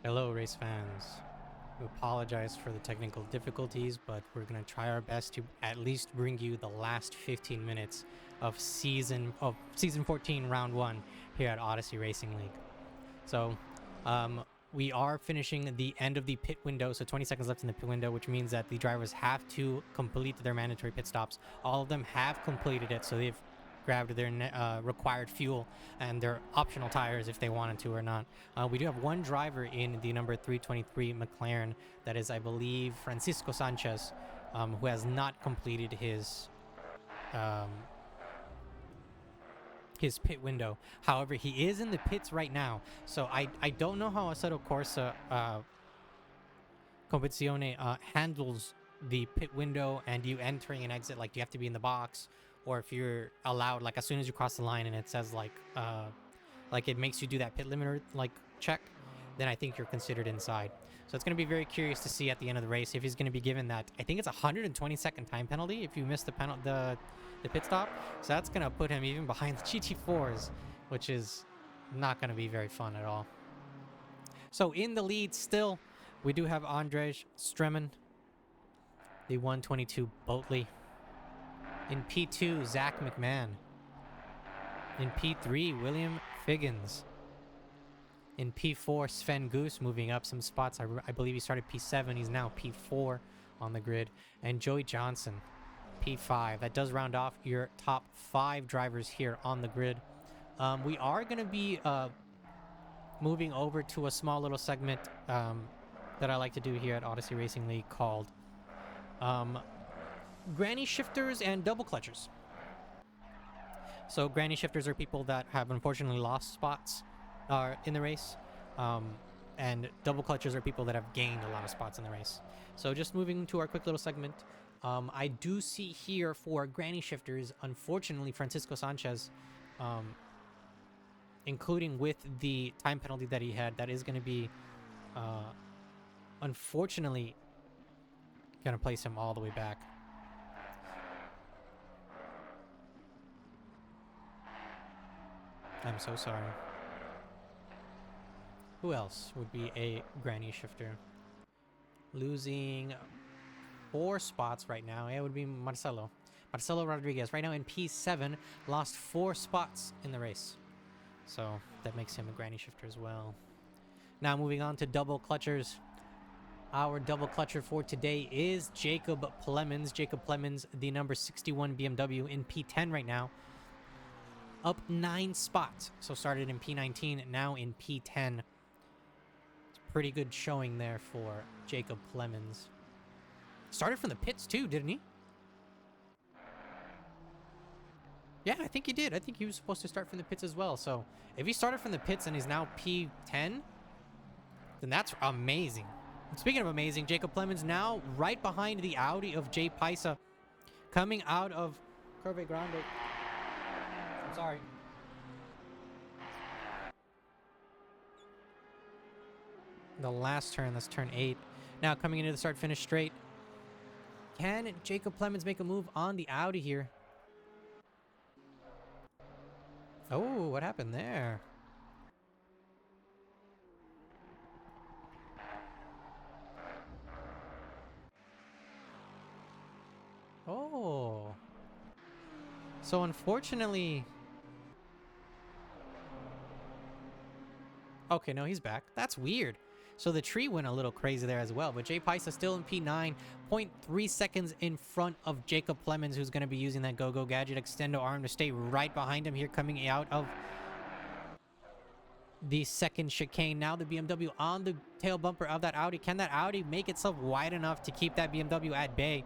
Hello, race fans. We apologize for the technical difficulties, but we're going to try our best to at least bring you the last 15 minutes of season 14, round 1 here at Odyssey Racing League. So, we are finishing the end of the pit window, so 20 seconds left in the pit window, which means that the drivers have to complete their mandatory pit stops. All of them have completed it, so they've grabbed their required fuel and their optional tires if they wanted to or not. We do have one driver in the number 323 McLaren, that is, I believe, Francisco Sanchez, who has not completed um, his pit window. However, he is in the pits right now, so I don't know how Assetto Corsa Competizione handles the pit window and you entering and exit. Like, do you have to be in the box, or if you're allowed, like, as soon as you cross the line and it says like it makes you do that pit limiter like check, then I think you're considered inside. So it's going to be very curious to see at the end of the race if he's going to be given that. I think it's a 120-second time penalty if you miss the pit stop. So that's going to put him even behind the GT4s, which is not going to be very fun at all. So in the lead still, we do have Andrzej Streman, the 122 Boatley. In P2, Zach McMahon. In P3, William Figgins. In P4, Sven Goose moving up some spots. I believe he started P7. He's now P4 on the grid. And Joey Johnson, P5. That does round off your top 5 drivers here on the grid. We are going to be moving over to a small little segment that I like to do here at Odyssey Racing League called Granny Shifters and Double Clutchers. So Granny Shifters are people that have unfortunately lost spots in the race. And Double Clutchers are people that have gained a lot of spots in the race. So just moving to our quick little segment. I do see here for Granny Shifters, unfortunately, Francisco Sanchez, including with the time penalty that he had, that is going to be, unfortunately, going to place him all the way back. I'm so sorry. Who else would be a Granny Shifter? Losing 4 spots right now. It would be Marcelo Rodriguez. Right now in P7, lost 4 spots in the race. So that makes him a Granny Shifter as well. Now moving on to Double Clutchers. Our double clutcher for today is Jacob Plemons. Jacob Plemons, the number 61 BMW in P10 right now. Up 9 spots. So started in P19, now in P10. It's a pretty good showing there for Jacob Plemons. Started from the pits too, didn't he? Yeah, I think he did. I think he was supposed to start from the pits as well. So if he started from the pits and is now P10, then that's amazing. Speaking of amazing, Jacob Plemons now right behind the Audi of Jay Paisa, coming out of Curve Grande. I'm sorry. The last turn, that's turn 8. Now coming into the start-finish straight. Can Jacob Plemons make a move on the Audi here? Oh, what happened there? Oh. So unfortunately... Okay, no, he's back. That's weird. So the tree went a little crazy there as well. But Jay Paisa still in P9, 0.3 seconds in front of Jacob Plemons, who's going to be using that Go-Go Gadget Extendo arm to stay right behind him here, coming out of the second chicane. Now the BMW on the tail bumper of that Audi. Can that Audi make itself wide enough to keep that BMW at bay?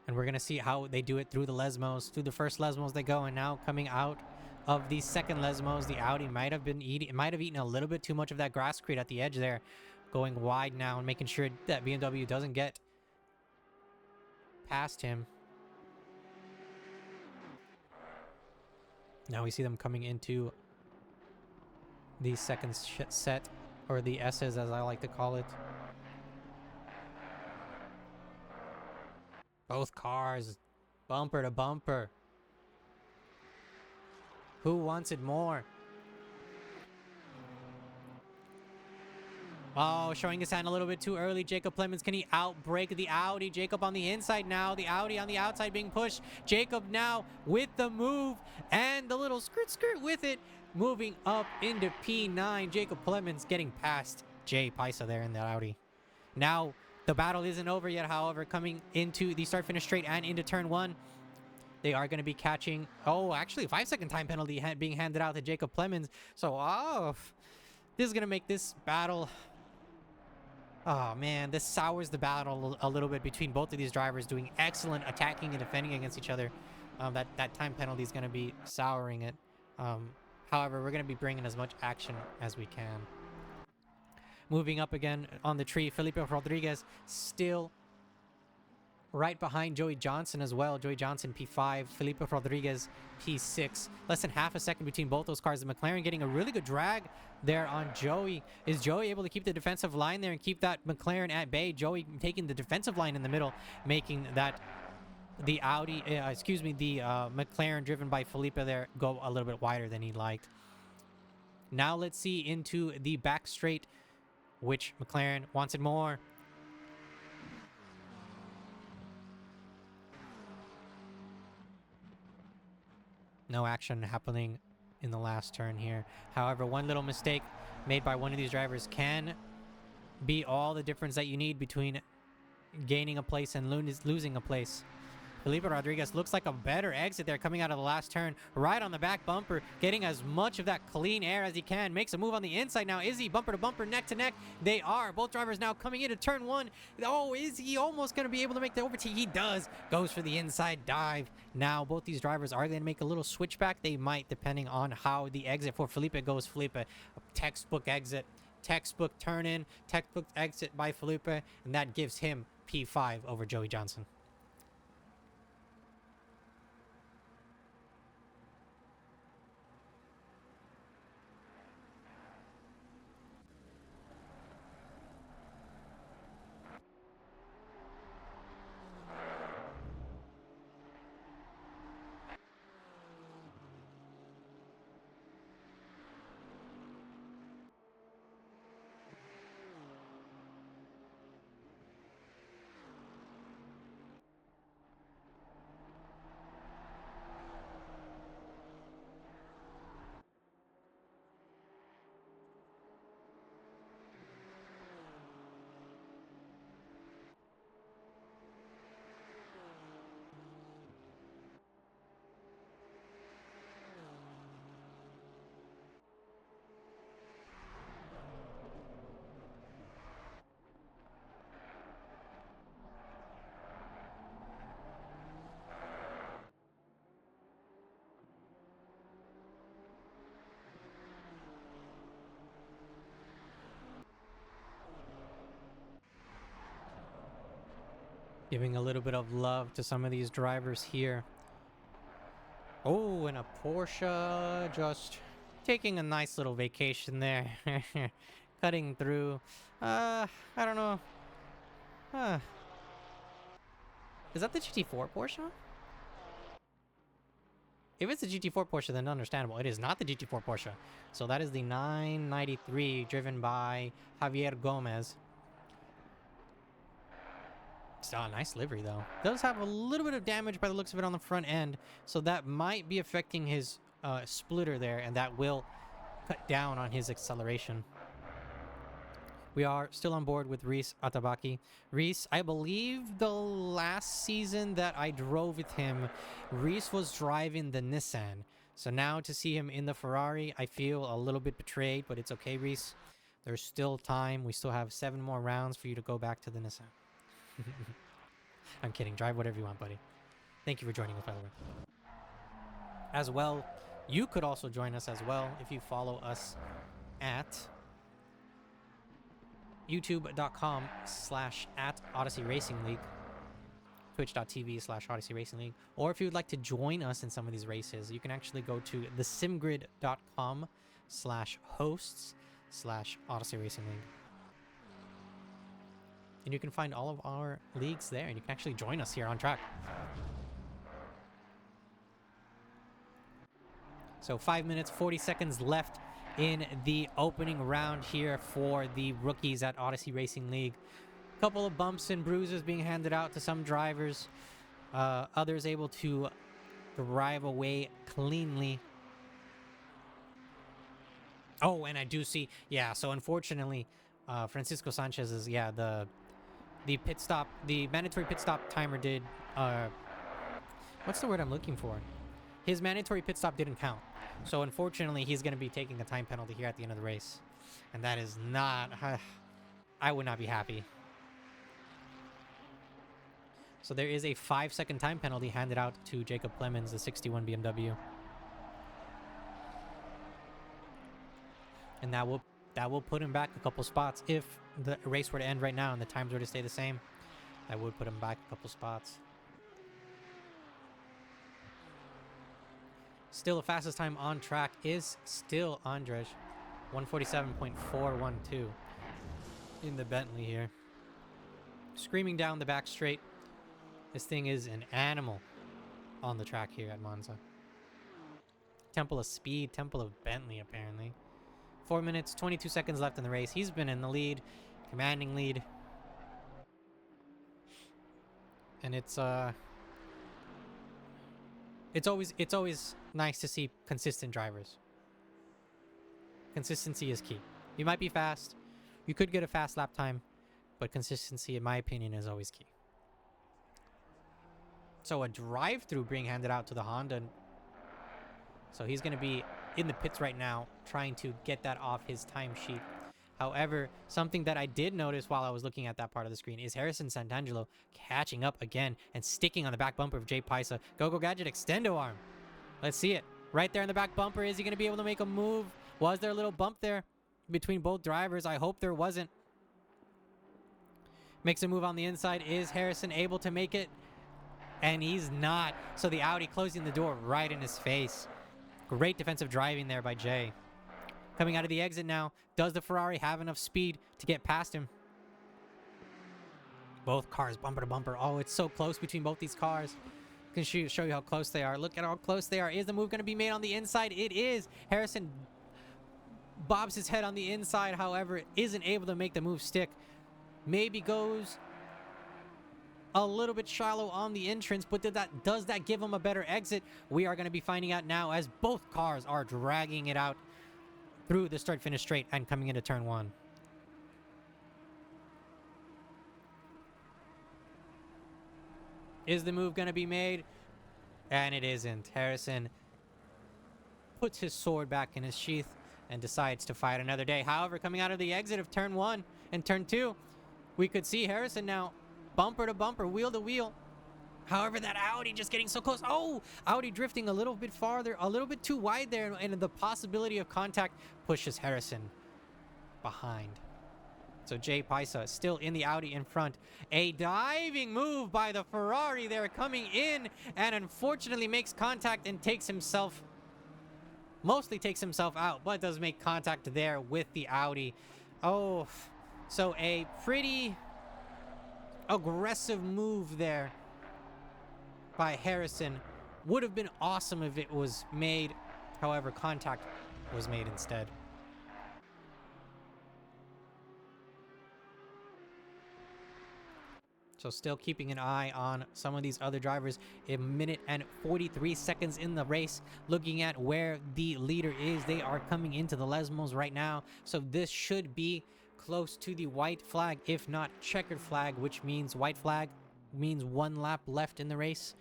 And we're going to see how they do it through the Lesmos. Through the first Lesmos they go, and now coming out of the second Lesmos, the Audi might have eaten a little bit too much of that grasscrete at the edge there. Going wide now and making sure that BMW doesn't get past him. Now we see them coming into the second set, or the S's as I like to call it. Both cars, bumper to bumper. Who wants it more? Oh, showing his hand a little bit too early. Jacob Clemens, can he outbrake the Audi? Jacob on the inside now. The Audi on the outside being pushed. Jacob now with the move and the little skirt with it. Moving up into P9. Jacob Clemens getting past Jay Paisa there in the Audi. Now, the battle isn't over yet, however, coming into the start-finish straight and into turn 1. They are going to be catching... Oh, actually, a 5-second time penalty being handed out to Jacob Clemens. So, this is going to make this battle... Oh, man, this sours the battle a little bit between both of these drivers doing excellent attacking and defending against each other. That time penalty is going to be souring it. However, we're going to be bringing as much action as we can. Moving up again on the tree, Felipe Rodriguez still right behind Joey Johnson as well. Joey Johnson P5, Felipe Rodriguez P6. Less than half a second between both those cars. The McLaren getting a really good drag there on Joey. Is Joey able to keep the defensive line there and keep that McLaren at bay? Joey taking the defensive line in the middle, making that the McLaren driven by Felipe there go a little bit wider than he liked. Now let's see into the back straight, which McLaren wants it more. No action happening in the last turn here. However, one little mistake made by one of these drivers can be all the difference that you need between gaining a place and losing a place. Felipe Rodriguez looks like a better exit there coming out of the last turn. Right on the back bumper, getting as much of that clean air as he can. Makes a move on the inside now. Izzy bumper to bumper, neck to neck. They are. Both drivers now coming into turn 1. Oh, is he almost going to be able to make the overtake? He does. Goes for the inside dive. Now, both these drivers are going to make a little switchback. They might, depending on how the exit for Felipe goes. Felipe, a textbook exit. Textbook turn in. Textbook exit by Felipe. And that gives him P5 over Joey Johnson. Giving a little bit of love to some of these drivers here. Oh, and a Porsche just taking a nice little vacation there. Cutting through. I don't know. Is that the GT4 Porsche? If it's the GT4 Porsche, then understandable. It is not the GT4 Porsche. So that is the 993 driven by Javier Gomez. Oh, nice livery though. Does have a little bit of damage by the looks of it on the front end, so that might be affecting his splitter there, and that will cut down on his acceleration. We are still on board with Reese Atabaki. Reese, I believe the last season that I drove with him, Reese was driving the Nissan. So now to see him in the Ferrari, I feel a little bit betrayed, but it's okay, Reese. There's still time. We still have 7 more rounds for you to go back to the Nissan. I'm kidding. Drive whatever you want, buddy. Thank you for joining us, by the way. As well, you could also join us as well if you follow us at youtube.com/@Odyssey Racing League, twitch.tv/Odyssey Racing League, or if you would like to join us in some of these races, you can actually go to thesimgrid.com/hosts/Odyssey Racing League. And you can find all of our leagues there, and you can actually join us here on track. So 5 minutes, 40 seconds left in the opening round here for the rookies at Odyssey Racing League. Couple of bumps and bruises being handed out to some drivers. Others able to drive away cleanly. Oh, and I do see, yeah, so unfortunately, Francisco Sanchez's, yeah, the pit stop, the mandatory pit stop timer did, what's the word I'm looking for? His mandatory pit stop didn't count. So unfortunately, he's going to be taking a time penalty here at the end of the race. And that is not, I would not be happy. So there is a 5-second time penalty handed out to Jacob Clemens, the 61 BMW. And that will put him back a couple spots. If the race were to end right now and the times were to stay the same, that would put him back a couple spots. Still, the fastest time on track is still Andrej, 147.412 in the Bentley here. Screaming down the back straight. This thing is an animal on the track here at Monza. Temple of Speed, Temple of Bentley, apparently. 4 minutes, 22 seconds left in the race. He's been in the lead, commanding lead. And it's always nice to see consistent drivers. Consistency is key. You might be fast, you could get a fast lap time, but consistency, in my opinion, is always key. So a drive-through being handed out to the Honda. So he's going to be in the pits right now, trying to get that off his timesheet. However, something that I did notice while I was looking at that part of the screen is Harrison Santangelo catching up again and sticking on the back bumper of Jay Paisa. Go Gadget extendo arm. Let's see it. Right there in the back bumper. Is he going to be able to make a move? Was there a little bump there between both drivers? I hope there wasn't. Makes a move on the inside. Is Harrison able to make it? And he's not. So the Audi closing the door right in his face. Great defensive driving there by Jay. Coming out of the exit now. Does the Ferrari have enough speed to get past him? Both cars bumper to bumper. Oh, it's so close between both these cars. I can show you how close they are. Look at how close they are. Is the move going to be made on the inside? It is. Harrison bobs his head on the inside. However, isn't able to make the move stick. Maybe goes a little bit shallow on the entrance, but does that give him a better exit? We are going to be finding out now as both cars are dragging it out through the start-finish straight and coming into turn one. Is the move going to be made? And it isn't. Harrison puts his sword back in his sheath and decides to fight another day. However, coming out of the exit of turn one and turn two, we could see Harrison now bumper to bumper, wheel to wheel. However, that Audi just getting so close. Oh, Audi drifting a little bit farther, a little bit too wide there, and the possibility of contact pushes Harrison behind. So Jay Paisa still in the Audi in front. A diving move by the Ferrari there coming in, and unfortunately makes contact and mostly takes himself out, but does make contact there with the Audi. Oh, so a pretty aggressive move there by Harrison. Would have been awesome if it was made. However, contact was made instead. So still keeping an eye on some of these other drivers. A minute and 43 seconds in the race. Looking at where the leader is. They are coming into the Lesmos right now. So this should be close to the white flag, if not checkered flag, which means white flag means 1 lap left in the race.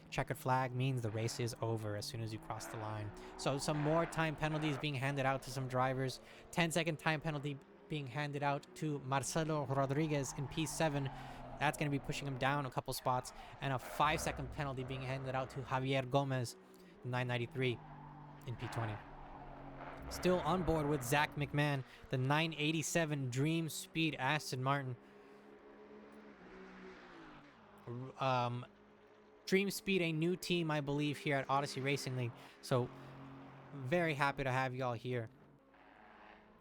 Checkered flag means the race is over as soon as you cross the line. So some more time penalties being handed out to some drivers. 10-second time penalty being handed out to Marcelo Rodriguez in P7. That's going to be pushing him down a couple spots. And a 5-second penalty being handed out to Javier Gomez, 993 in P20. Still on board with Zach McMahon, the 987 Dream Speed Aston Martin. Dream Speed, a new team, I believe, here at Odyssey Racing League. So very happy to have y'all here.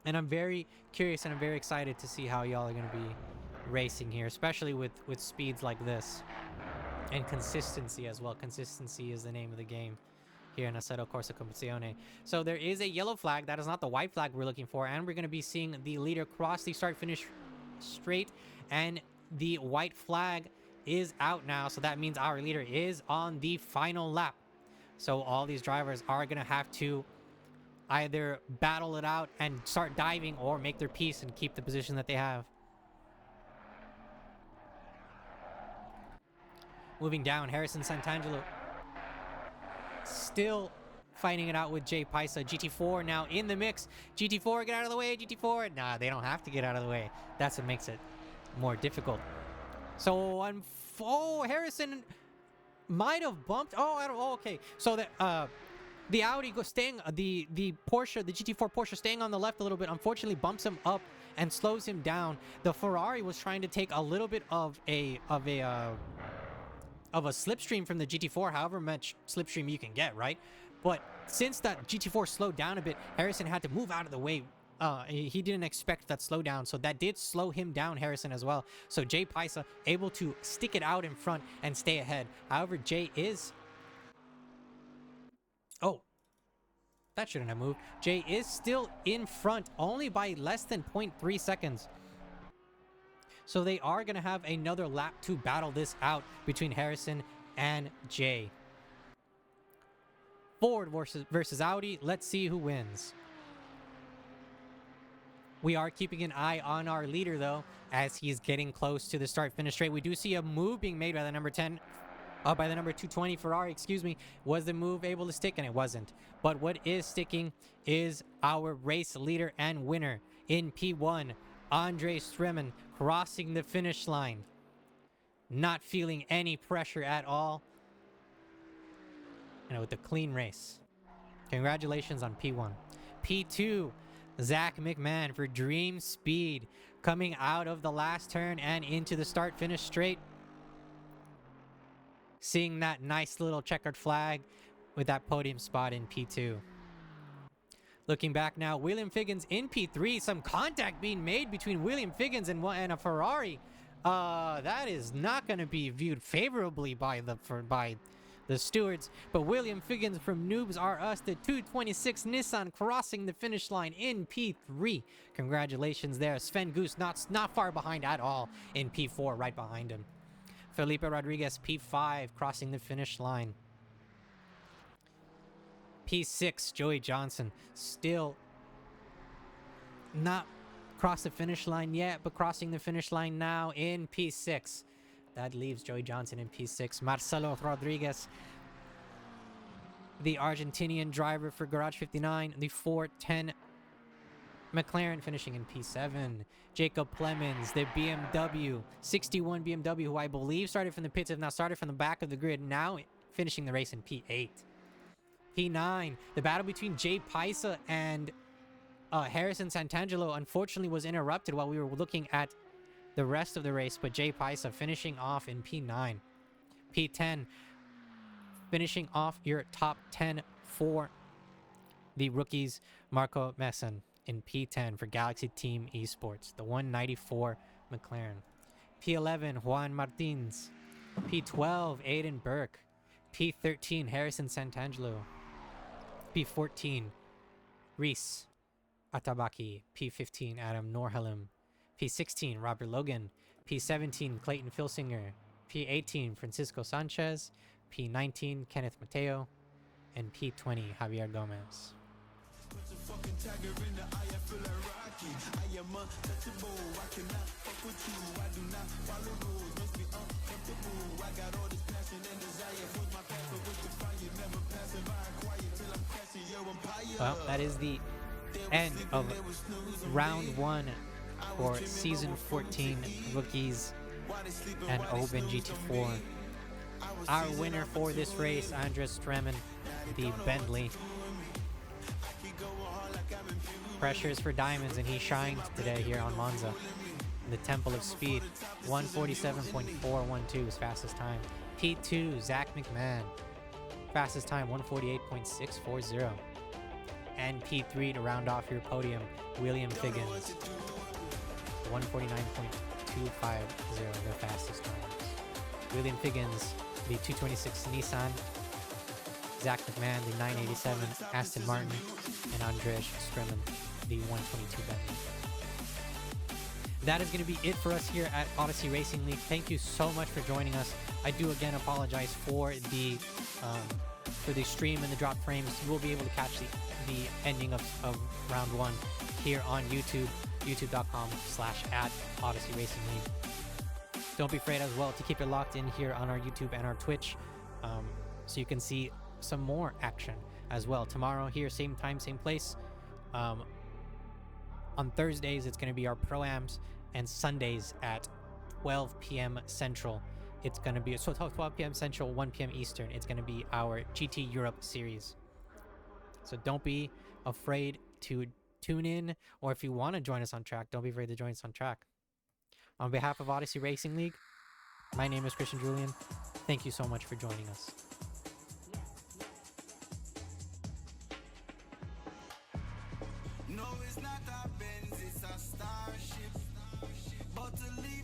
And I'm very curious and I'm very excited to see how y'all are going to be racing here, especially with speeds like this. And consistency as well. Consistency is the name of the game here in Assetto Corsa Competizione. So there is a yellow flag. That is not the white flag we're looking for. And we're going to be seeing the leader cross the start-finish straight. And the white flag is out now. So that means our leader is on the final lap. So all these drivers are going to have to either battle it out and start diving or make their peace and keep the position that they have. Moving down, Harrison Santangelo still fighting it out with Jay Paisa. GT4 now in the mix. GT4, get out of the way, GT4. Nah, they don't have to get out of the way. That's what makes it more difficult. So, Harrison might have bumped. Okay. So the Audi staying, the Porsche, the GT4 Porsche staying on the left a little bit, unfortunately bumps him up and slows him down. The Ferrari was trying to take a little bit of a slipstream from the GT4, however much slipstream you can get, right? But since that GT4 slowed down a bit, Harrison had to move out of the way. He didn't expect that slowdown, so that did slow him down, Harrison, as well. So Jay Paisa able to stick it out in front and stay ahead. However, Jay is... Oh, that shouldn't have moved. Jay is still in front, only by less than 0.3 seconds. So they are going to have another lap to battle this out between Harrison and Jay. Ford versus Audi. Let's see who wins. We are keeping an eye on our leader, though, as he's getting close to the start-finish straight. We do see a move being made by the number 10, by the number 220 Ferrari, excuse me. Was the move able to stick? And it wasn't. But what is sticking is our race leader and winner in P1, Andre Streman, crossing the finish line. Not feeling any pressure at all. And with a clean race. Congratulations on P1. P2, Zach McMahon for Dream Speed, coming out of the last turn and into the start-finish straight. Seeing that nice little checkered flag with that podium spot in P2. Looking back now, William Figgins in P3. Some contact being made between William Figgins and a Ferrari. That is not going to be viewed favorably by the stewards. But William Figgins from Noobs R Us, the 226 Nissan, crossing the finish line in P3. Congratulations there. Sven Goose not far behind at all in P4, right behind him. Felipe Rodriguez, P5, crossing the finish line. P6, Joey Johnson, still not crossed the finish line yet, but crossing the finish line now in P6. That leaves Joey Johnson in P6. Marcelo Rodriguez, the Argentinian driver for Garage 59, the 410 McLaren, finishing in P7. Jacob Clemens, the BMW, 61 BMW, who I believe started from the pits, if not started from the back of the grid, now finishing the race in P8. P9, the battle between Jay Paisa and Harrison Santangelo unfortunately was interrupted while we were looking at the rest of the race, but Jay Paisa finishing off in P9. P10, finishing off your top 10 for the rookies, Marco Messon in P10 for Galaxy Team Esports, the 194 McLaren. P11, Juan Martins. P12, Aiden Burke. P13, Harrison Santangelo. P14, Reese Atabaki. P15, Adam Norhelm. P16, Robert Logan. P17, Clayton Filsinger. P18, Francisco Sanchez. P19, Kenneth Mateo. And P20, Javier Gomez. Well, that is the end of round 1 for season 14 rookies and Open GT4. Our winner for this race, Andres Streman, the Bentley. Pressures for diamonds, and he shined today here on Monza. The Temple of Speed, 147.412 is fastest time. P2, Zach McMahon, fastest time, 148.640. And P3 to round off your podium, William Figgins, 149.250, the fastest times. William Figgins, the 226 Nissan, Zach McMahon, the 987 Aston Martin, and Andrzej Strelin, the 122 Bentley. That is going to be it for us here at Odyssey Racing League. Thank you so much for joining us. I do again apologize for the stream and the drop frames. You will be able to catch the ending of round 1 here on YouTube, youtube.com/@Odyssey Racing League. Don't be afraid as well to keep it locked in here on our YouTube and our Twitch, so you can see some more action as well. Tomorrow here, same time, same place. On Thursdays, it's going to be our Pro-Ams, and Sundays at 12 p.m. Central. It's going to be, so 12 p.m. Central, 1 p.m. Eastern, it's going to be our GT Europe series. So don't be afraid to tune in, or if you want to join us on track, don't be afraid to join us on track. On behalf of Odyssey Racing League, my name is Christian Julian. Thank you so much for joining us. No, it's not a Benz, it's a Starship. But to leave